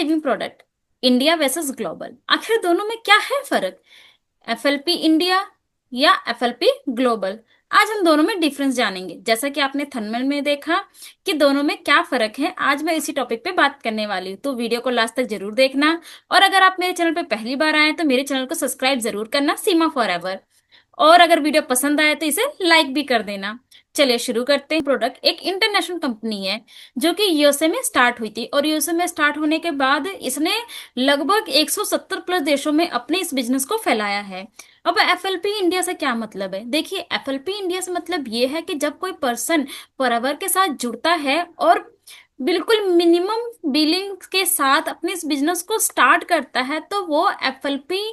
Living product, India versus global, आखिर दोनों में क्या है फर्क? एफएलपी इंडिया या एफएलपी ग्लोबल? आज हम दोनों में डिफरेंस जानेंगे। जैसा कि आपने थंबनेल में देखा कि दोनों में क्या फर्क है, आज मैं इसी टॉपिक पे बात करने वाली हूँ, तो वीडियो को लास्ट तक जरूर देखना। और अगर आप मेरे चैनल पे पहली बार आए तो मेरे चैनल को सब्सक्राइब जरूर करना, सीमा फॉर एवर। और अगर वीडियो पसंद आए तो इसे लाइक भी कर देना। चलिए शुरू करते हैं। प्रोडक्ट एक इंटरनेशनल कंपनी है जो कि यूएसए में स्टार्ट हुई थी, और यूएसए में स्टार्ट होने के बाद इसने लगभग 170 प्लस देशों में अपने इस बिजनेस को फैलाया है। अब एफएलपी इंडिया से क्या मतलब है? देखिए, एफएलपी इंडिया से मतलब ये है कि जब कोई पर्सन फॉरएवर के साथ जुड़ता है और बिल्कुल मिनिमम बिलिंग के साथ अपने इस बिजनेस को स्टार्ट करता है, तो वो एफएलपी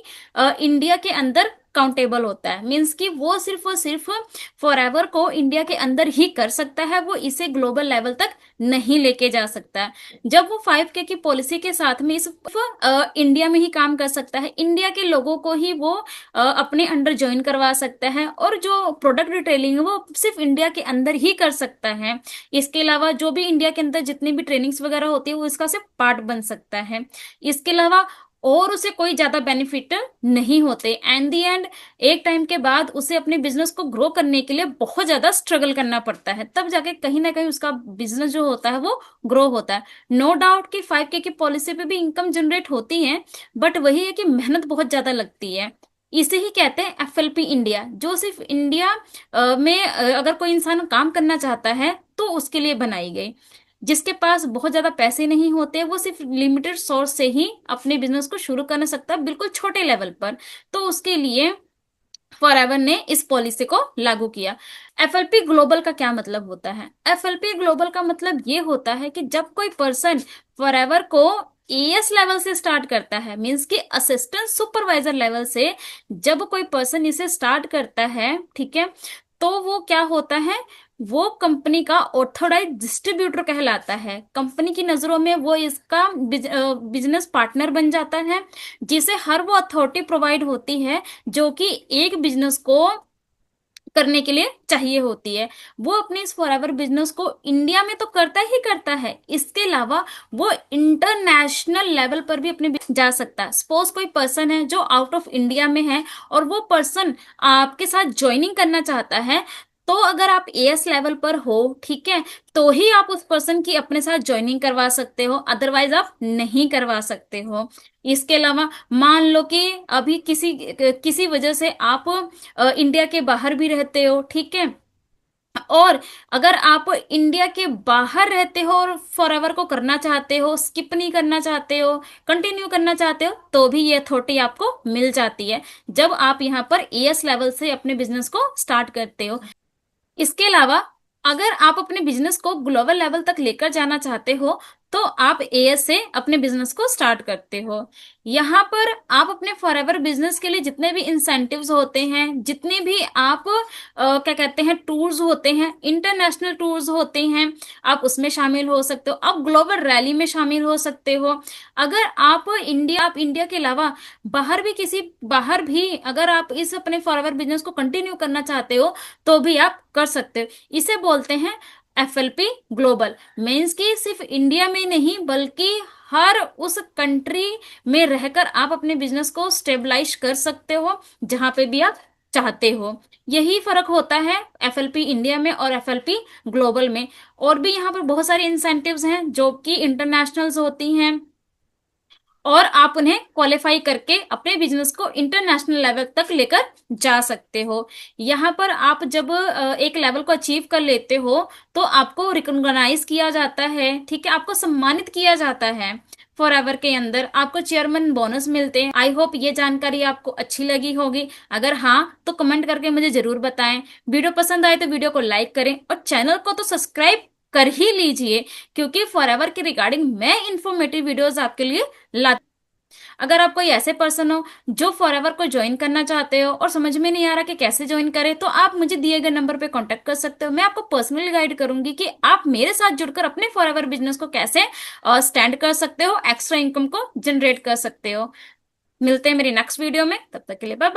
इंडिया के अंदर काउंटेबल होता है। मीन्स कि वो सिर्फ और सिर्फ फॉरएवर को इंडिया के अंदर ही कर सकता है, वो इसे ग्लोबल लेवल तक नहीं लेके जा सकता। जब वो 5K की पॉलिसी के साथ में इस इंडिया में ही काम कर सकता है, इंडिया के लोगों को ही वो अपने अंडर ज्वाइन करवा सकता है, और जो प्रोडक्ट रिटेलिंग है वो सिर्फ इंडिया के अंदर ही कर सकता है। इसके अलावा जो भी इंडिया के अंदर जितनी भी ट्रेनिंग्स वगैरह होती है वो इसका सिर्फ पार्ट बन सकता है। इसके अलावा और उसे कोई ज्यादा बेनिफिट नहीं होते। एंड दी एंड एक टाइम के बाद उसे अपने बिजनेस को ग्रो करने के लिए बहुत ज्यादा स्ट्रगल करना पड़ता है, तब जाके कहीं ना कहीं उसका बिजनेस जो होता है वो ग्रो होता है। नो डाउट कि 5K की पॉलिसी पे भी इनकम जनरेट होती है, बट वही है कि मेहनत बहुत ज्यादा लगती है। इसे ही कहते हैं एफएलपी इंडिया, जो सिर्फ इंडिया में अगर कोई इंसान काम करना चाहता है तो उसके लिए बनाई गई। जिसके पास बहुत ज्यादा पैसे नहीं होते, वो सिर्फ लिमिटेड सोर्स से ही अपने बिजनेस को शुरू कर सकता है, बिल्कुल छोटे लेवल पर, तो उसके लिए फॉरएवर ने इस पॉलिसी को लागू किया। एफएलपी ग्लोबल का क्या मतलब होता है? एफएलपी ग्लोबल का मतलब ये होता है कि जब कोई पर्सन फॉरएवर को एएस लेवल से स्टार्ट करता है, मींस कि असिस्टेंट सुपरवाइजर लेवल से जब कोई पर्सन इसे स्टार्ट करता है, ठीक है, तो वो क्या होता है, वो कंपनी का ऑथोराइज डिस्ट्रीब्यूटर कहलाता है। कंपनी की नजरों में वो इसका बिजनेस पार्टनर बन जाता है, जिसे हर वो अथॉरिटी प्रोवाइड होती है जो कि एक बिजनेस को करने के लिए चाहिए होती है। वो अपने इस फॉरएवर बिजनेस को इंडिया में तो करता ही करता है, इसके अलावा वो इंटरनेशनल लेवल पर भी अपने जा सकता है। सपोज कोई पर्सन है जो आउट ऑफ इंडिया में है और वो पर्सन आपके साथ ज्वाइनिंग करना चाहता है, तो अगर आप एएस लेवल पर हो, ठीक है, तो ही आप उस पर्सन की अपने साथ ज्वाइनिंग करवा सकते हो, अदरवाइज आप नहीं करवा सकते हो। इसके अलावा मान लो कि अभी किसी किसी वजह से आप इंडिया के बाहर भी रहते हो, ठीक है, और अगर आप इंडिया के बाहर रहते हो और फॉरएवर को करना चाहते हो, स्किप नहीं करना चाहते हो, कंटिन्यू करना चाहते हो, तो भी ये अथॉरिटी आपको मिल जाती है जब आप यहाँ पर एएस लेवल से अपने बिजनेस को स्टार्ट करते हो। इसके अलावा अगर आप अपने बिजनेस को ग्लोबल लेवल तक लेकर जाना चाहते हो, तो आप एएस से अपने बिजनेस को स्टार्ट करते हो। यहाँ पर आप अपने फॉरएवर बिजनेस के लिए जितने भी इंसेंटिव्स होते हैं, जितने भी आप क्या कहते हैं टूर्स होते हैं, इंटरनेशनल टूर्स होते हैं, आप उसमें शामिल हो सकते हो, आप ग्लोबल रैली में शामिल हो सकते हो। अगर आप इंडिया के अलावा बाहर भी अगर आप इस अपने फॉरएवर बिजनेस को कंटिन्यू करना चाहते हो, तो भी आप कर सकते हो। इसे बोलते हैं एफएलपी ग्लोबल। मीन्स कि सिर्फ इंडिया में नहीं बल्कि हर उस कंट्री में रहकर आप अपने बिजनेस को स्टेबलाइज कर सकते हो जहां पे भी आप चाहते हो। यही फर्क होता है एफएलपी इंडिया में और एफएलपी ग्लोबल में। और भी यहाँ पर बहुत सारी इंसेंटिव्स हैं जो कि इंटरनेशनल्स होती हैं, और आप उन्हें क्वालिफाई करके अपने बिजनेस को इंटरनेशनल लेवल तक लेकर जा सकते हो। यहाँ पर आप जब एक लेवल को अचीव कर लेते हो, तो आपको रिकॉग्नाइज किया जाता है, ठीक है, आपको सम्मानित किया जाता है। फॉरएवर के अंदर आपको चेयरमैन बोनस मिलते हैं। आई होप ये जानकारी आपको अच्छी लगी होगी। अगर हाँ तो कमेंट करके मुझे जरूर बताएं। वीडियो पसंद आए तो वीडियो को लाइक करें और चैनल को तो सब्सक्राइब कर ही लीजिए, क्योंकि फॉरएवर के रिगार्डिंग मैं इंफॉर्मेटिव वीडियोस आपके लिए ला। अगर आप कोई ऐसे पर्सन हो जो फॉरएवर को ज्वाइन करना चाहते हो और समझ में नहीं आ रहा कि कैसे ज्वाइन करें, तो आप मुझे दिए गए नंबर पे कांटेक्ट कर सकते हो। मैं आपको पर्सनली गाइड करूंगी कि आप मेरे साथ जुड़कर अपने फॉरएवर बिजनेस को कैसे स्टैंड कर सकते हो, एक्स्ट्रा इनकम को जनरेट कर सकते हो। मिलते हैं मेरी नेक्स्ट वीडियो में, तब तक के लिए बाय बाय।